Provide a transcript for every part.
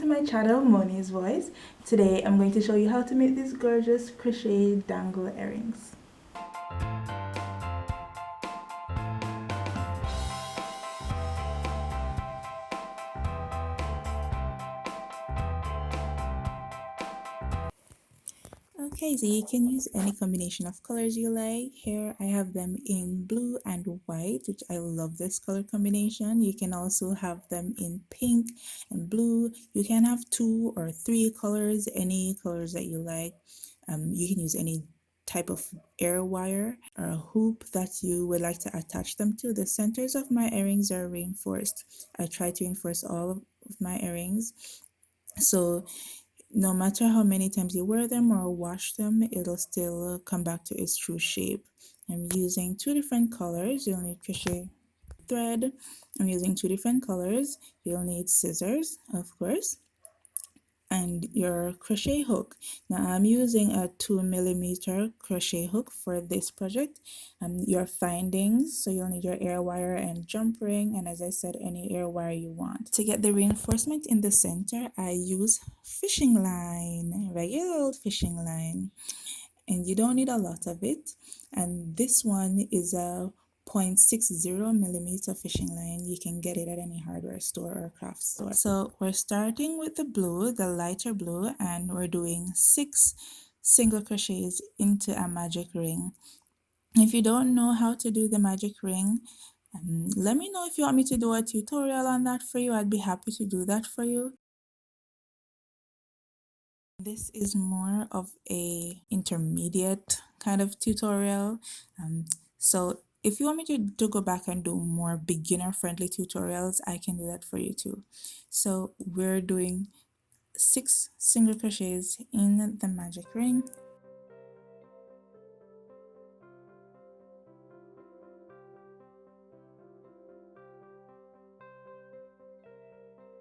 to my channel, Moni's Voice. Today I'm going to show you how to make these gorgeous crochet dangle earrings. Okay, so you can use any combination of colors you like. Here I have them in blue and white, which I love this color combination. You can also have them in pink and blue. You can have 2 or 3 colors, any colors that you like. You can use any type of air wire or a hoop that you would like to attach them to. The centers of my earrings are reinforced. I try to reinforce all of my earrings. So no matter how many times you wear them or wash them, it'll still come back to its true shape. I'm using 2 different colors. You'll need crochet thread. I'm using 2 different colors. You'll need scissors, of course, and your crochet hook. Now I'm using a 2mm crochet hook for this project. Your findings, so you'll need your air wire and jump ring, and as I said, any air wire you want. To get the reinforcement in the center, I use fishing line, regular old fishing line, and you don't need a lot of it. And this one is a 0.60mm fishing line. You can get it at any hardware store or craft store. So we're starting with the blue, the lighter blue, and we're doing 6 single crochets into a magic ring. If you don't know how to do the magic ring, let me know if you want me to do a tutorial on that for you. I'd be happy to do that for you. This is more of a intermediate kind of tutorial. So if you want me to go back and do more beginner friendly tutorials, I can do that for you too. So we're doing 6 single crochets in the magic ring.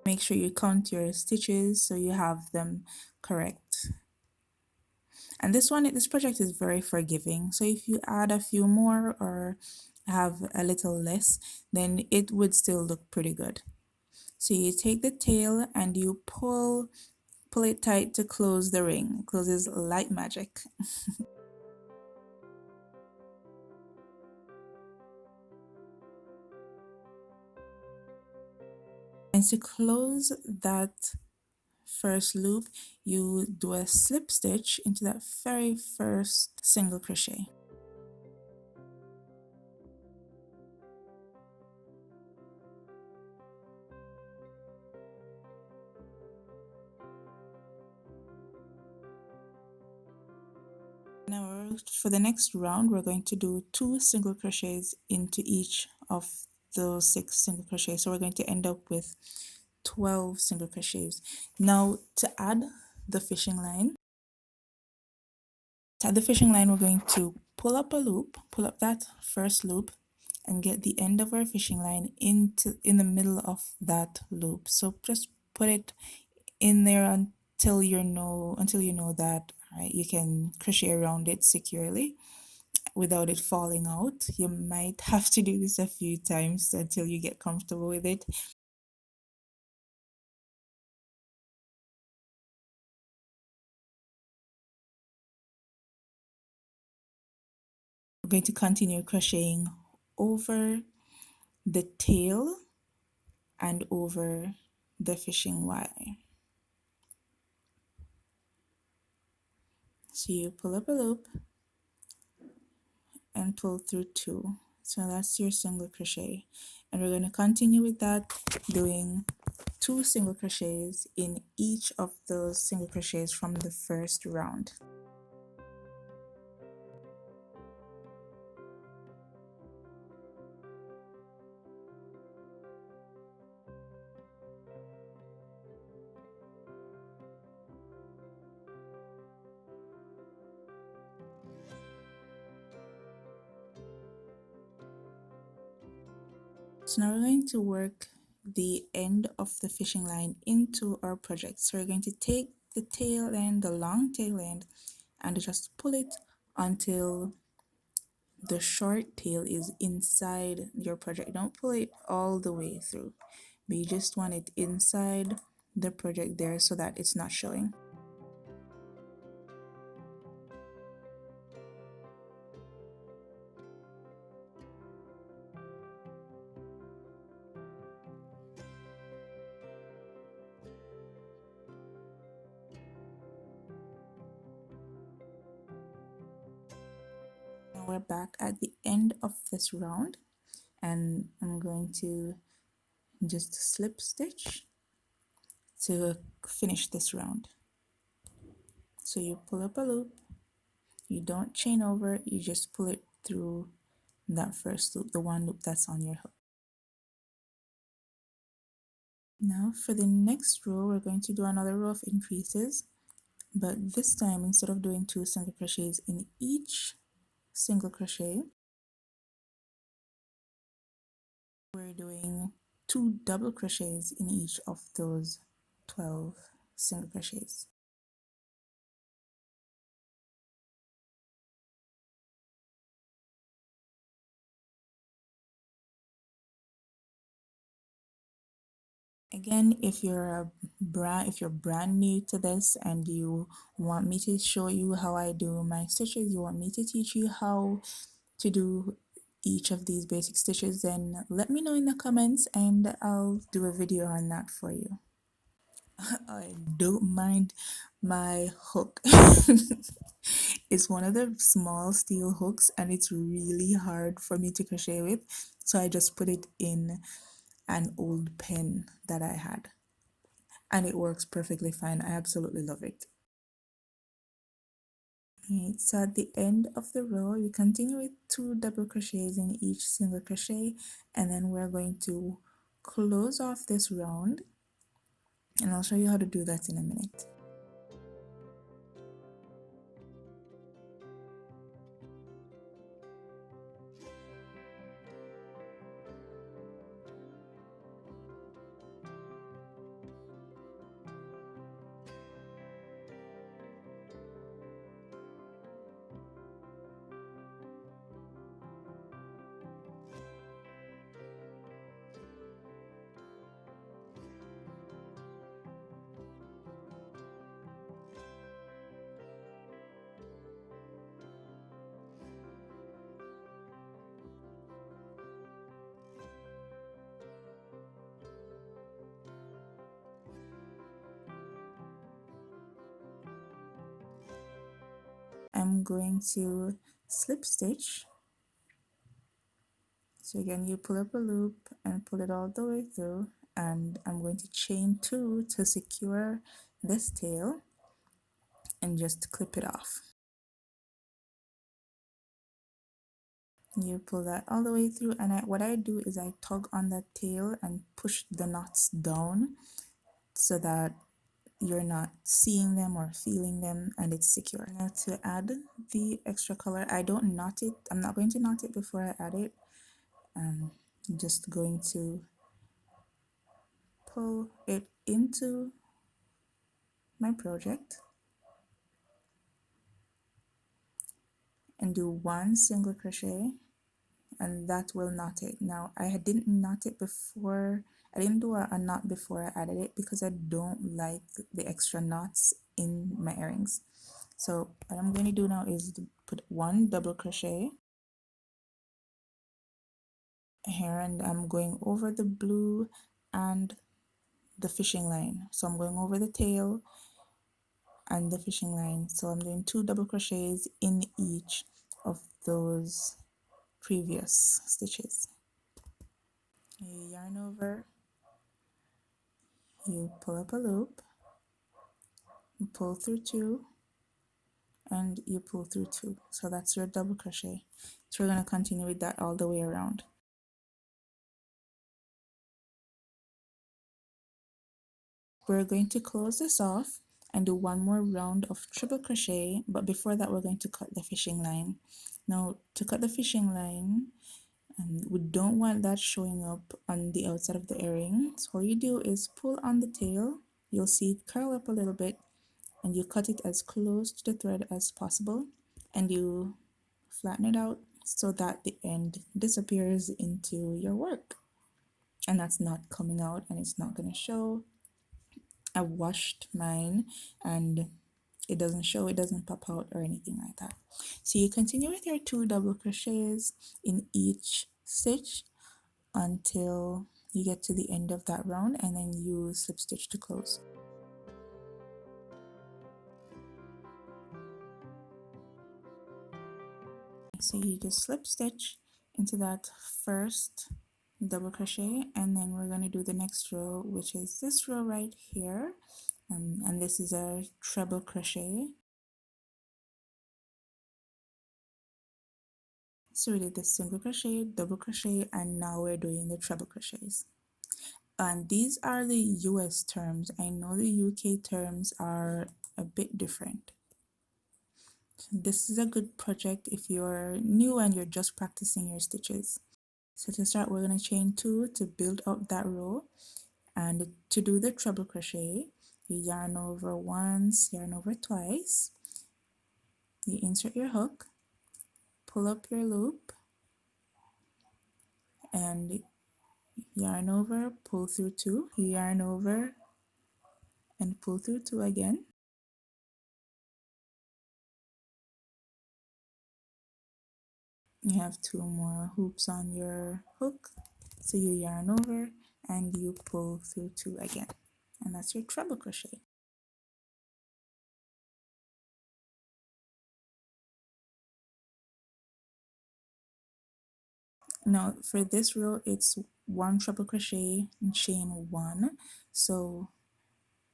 Make sure you count your stitches so you have them correct. And this project is very forgiving. So if you add a few more or have a little less, then it would still look pretty good. So you take the tail and you pull it tight to close the ring. It closes like magic. And to close that first loop, you do a slip stitch into that very first single crochet. Now for the next round, we're going to do 2 single crochets into each of those 6 single crochets. So we're going to end up with 12 single crochets. Now to add the fishing line, we're going to pull up a loop, pull up that first loop, and get the end of our fishing line in the middle of that loop. So just put it in there until you know that, right, you can crochet around it securely without it falling out. You might have to do this a few times until you get comfortable with it. We're going to continue crocheting over the tail and over the fishing wire. So you pull up a loop and pull through 2. So that's your single crochet, and we're going to continue with that, doing 2 single crochets in each of those single crochets from the first round. So now we're going to work the end of the fishing line into our project. So we're going to take the tail end, the long tail end, and just pull it until the short tail is inside your project. Don't pull it all the way through, but you just want it inside the project there so that it's not showing. Now we're back at the end of this round, and I'm going to just slip stitch to finish this round. So you pull up a loop, you don't chain over, you just pull it through that first loop, the one loop that's on your hook. Now for the next row, we're going to do another row of increases, but this time instead of doing 2 single crochets in each single crochet, we're doing 2 double crochets in each of those 12 single crochets. Again, if you're brand new to this and you want me to show you how I do my stitches, you want me to teach you how to do each of these basic stitches, then let me know in the comments and I'll do a video on that for you. I don't mind my hook. It's one of the small steel hooks and it's really hard for me to crochet with, so I just put it in an old pen that I had and it works perfectly fine. I absolutely love it. Right, so at the end of the row you continue with 2 double crochets in each single crochet, and then we're going to close off this round, and I'll show you how to do that in a minute. I'm going to slip stitch. So again, you pull up a loop and pull it all the way through, and I'm going to chain 2 to secure this tail and just clip it off. You pull that all the way through, and what I do is I tug on that tail and push the knots down so that you're not seeing them or feeling them and it's secure. Now to add the extra color, I don't knot it. I'm not going to knot it before I add it. I'm just going to pull it into my project and do 1 single crochet, and that will knot it. Now I didn't knot it before, I didn't do a knot before I added it because I don't like the extra knots in my earrings. So what I'm going to do now is to put 1 double crochet here, and I'm going over the blue and the fishing line. So I'm going over the tail and the fishing line. So I'm doing 2 double crochets in each of those previous stitches. You yarn over, you pull up a loop, you pull through 2, and you pull through 2. So that's your double crochet. So we're going to continue with that all the way around. We're going to close this off and do 1 more round of triple crochet, but before that we're going to cut the fishing line. Now to cut the fishing line, we don't want that showing up on the outside of the earring. So all you do is pull on the tail, you'll see it curl up a little bit, and you cut it as close to the thread as possible, and you flatten it out so that the end disappears into your work, and that's not coming out and it's not going to show, I washed mine and it doesn't show, it doesn't pop out or anything like that. So you continue with your 2 double crochets in each stitch until you get to the end of that round, and then you slip stitch to close. So you just slip stitch into that first double crochet, and then we're going to do the next row, which is this row right here, and this is a treble crochet. So we did the single crochet, double crochet, and now we're doing the treble crochets. And these are the US terms. I know the UK terms are a bit different. So this is a good project if you're new and you're just practicing your stitches. So to start, we're going to chain 2 to build up that row, and to do the treble crochet, you yarn over once, yarn over twice, you insert your hook, pull up your loop, and yarn over, pull through 2, yarn over and pull through 2 again. You have 2 more hoops on your hook, so you yarn over and you pull through 2 again, and that's your treble crochet. Now for this row, it's 1 treble crochet and chain 1. So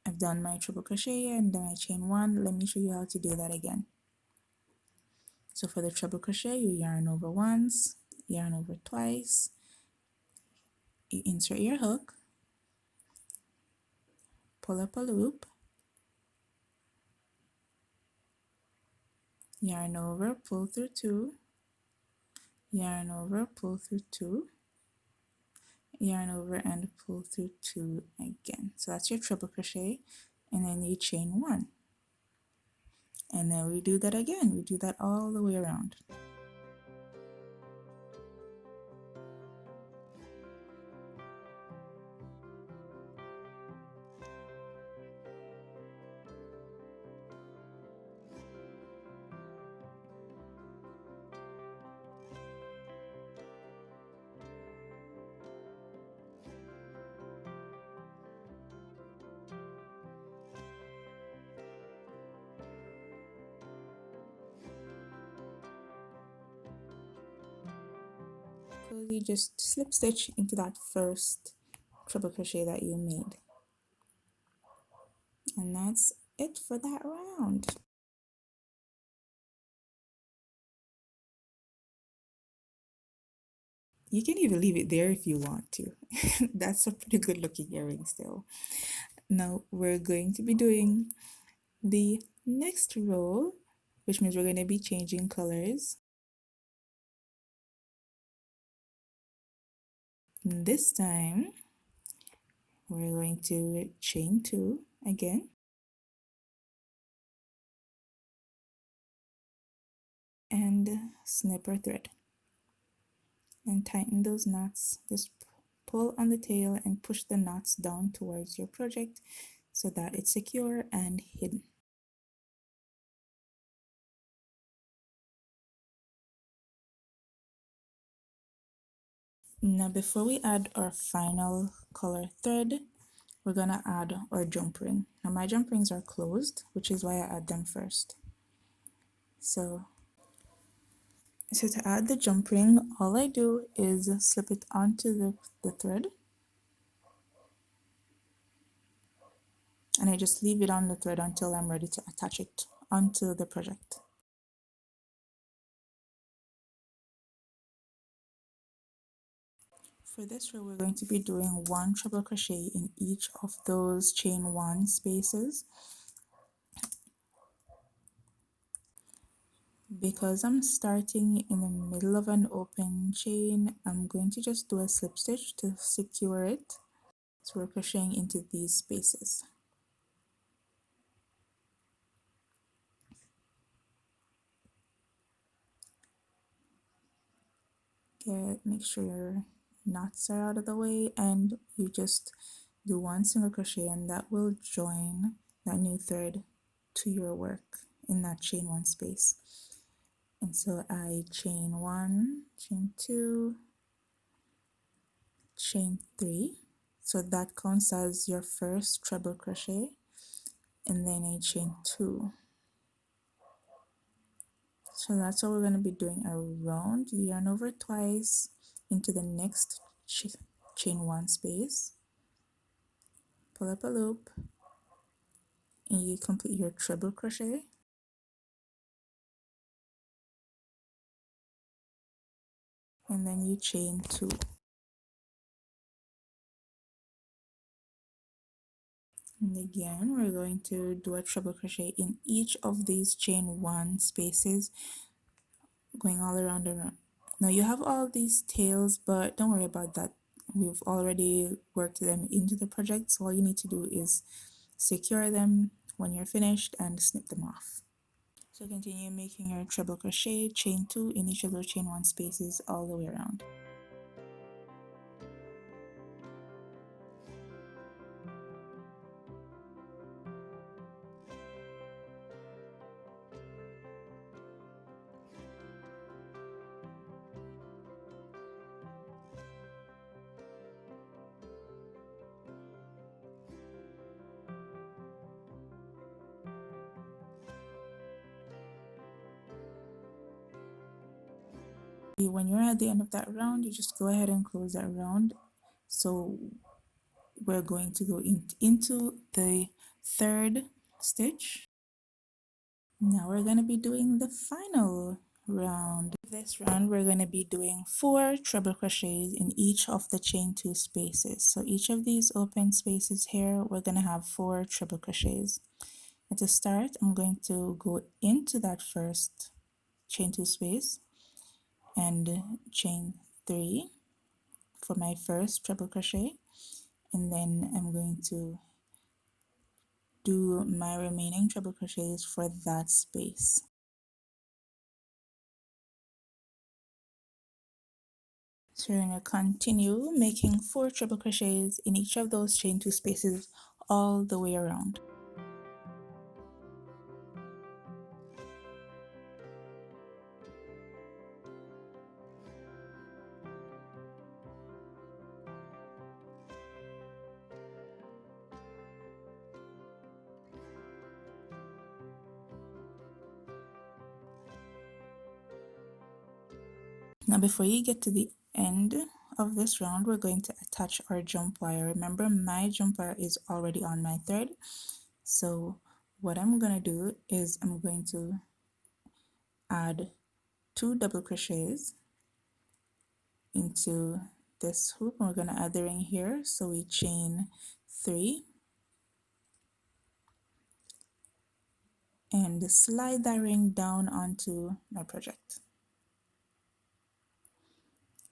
I've done my treble crochet and then I chain 1. Let me show you how to do that again. So for the treble crochet, you yarn over once, yarn over twice, you insert your hook, pull up a loop, yarn over, pull through 2, yarn over, pull through 2, yarn over and pull through 2 again. So that's your treble crochet, and then you chain 1. And then we do that again. We do that all the way around. So you just slip stitch into that first treble crochet that you made, and that's it for that round. You can even leave it there if you want to. That's a pretty good looking earring still. Now we're going to be doing the next row, which means we're going to be changing colors. And this time we're going to chain 2 again, and snip our thread and tighten those knots. Just pull on the tail and push the knots down towards your project so that it's secure and hidden. Now before we add our final color thread, we're gonna add our jump ring. Now my jump rings are closed, which is why I add them first. So to add the jump ring, all I do is slip it onto the thread, and I just leave it on the thread until I'm ready to attach it onto the project. For this row, we're going to be doing 1 treble crochet in each of those chain 1 spaces. Because I'm starting in the middle of an open chain, I'm going to just do a slip stitch to secure it. So we're crocheting into these spaces. Make sure your knots are out of the way, and you just do one single crochet, and that will join that new thread to your work in that chain one space. And so I chain one, chain two, chain three, so that counts as your first treble crochet, and then a chain two. So that's what we're going to be doing around. You yarn over twice into the next chain one space, pull up a loop, and you complete your treble crochet, and then you chain two. And again, we're going to do a treble crochet in each of these chain one spaces, going all around and around. Now you have all these tails, but don't worry about that. We've already worked them into the project, so all you need to do is secure them when you're finished and snip them off. So continue making your treble crochet, chain two in each of those chain one spaces all the way around. When you're at the end of that round, you just go ahead and close that round. So we're going to go into the third stitch. Now we're going to be doing the final round. This round we're going to be doing 4 treble crochets in each of the chain 2 spaces. So each of these open spaces here, we're going to have 4 treble crochets. And to start, I'm going to go into that first chain 2 space and chain 3 for my first treble crochet, and then I'm going to do my remaining treble crochets for that space. So you're going to continue making 4 treble crochets in each of those chain 2 spaces all the way around. Now before you get to the end of this round, we're going to attach our jump wire. Remember, my jump wire is already on my thread. So what I'm going to do is I'm going to add 2 double crochets into this hoop, and we're going to add the ring here. So we chain 3 and slide that ring down onto my project.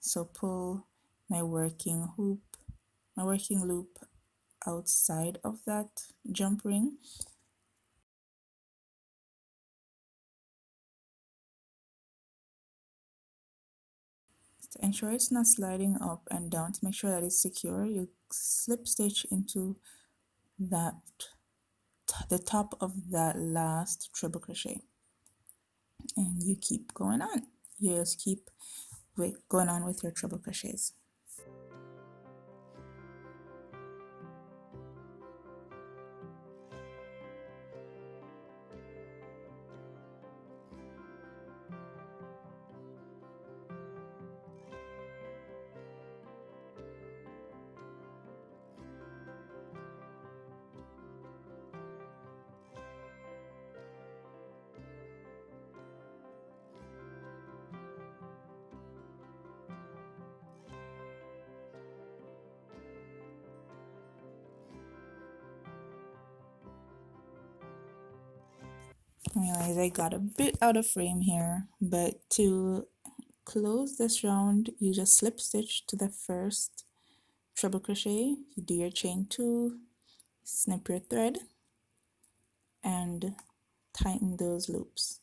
So pull my working loop outside of that jump ring. To ensure it's not sliding up and down, to make sure that it's secure, you slip stitch into that the top of that last treble crochet, and you keep going on. You just keep going on with your treble crochets. I realize I got a bit out of frame here, but to close this round, you just slip stitch to the first treble crochet, you do your chain 2, snip your thread, and tighten those loops.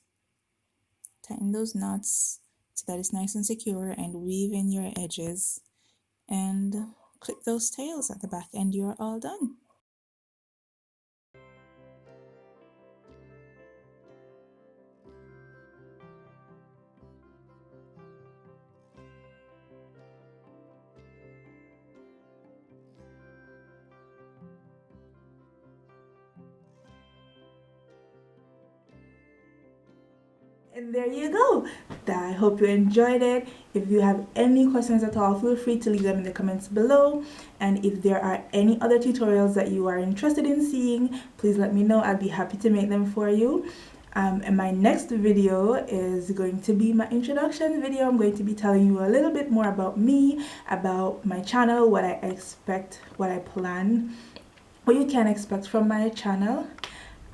Tighten those knots so that it's nice and secure, and weave in your edges and clip those tails at the back and you're all done. And there you go. I hope you enjoyed it. If you have any questions at all, feel free to leave them in the comments below. And if there are any other tutorials that you are interested in seeing, please let me know. I'll be happy to make them for you. And my next video is going to be my introduction video. I'm going to be telling you a little bit more about me, about my channel, what I expect, what I plan, what you can expect from my channel.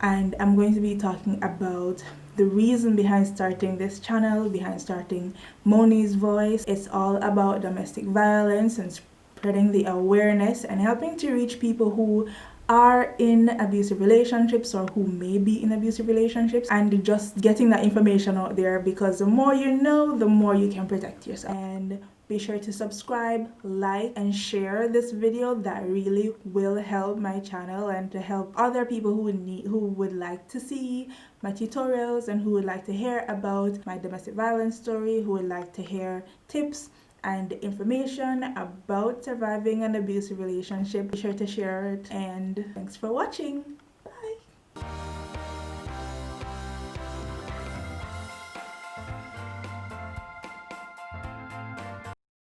And I'm going to be talking about the reason behind starting this channel, behind starting Moni's Voice. It's all about domestic violence and spreading the awareness and helping to reach people who are in abusive relationships or who may be in abusive relationships, and just getting that information out there, because the more you know, the more you can protect yourself. And be sure to subscribe, like, and share this video. That really will help my channel and to help other people who would like to see my tutorials and who would like to hear about my domestic violence story, who would like to hear tips and information about surviving an abusive relationship. Be sure to share it, and thanks for watching. Bye.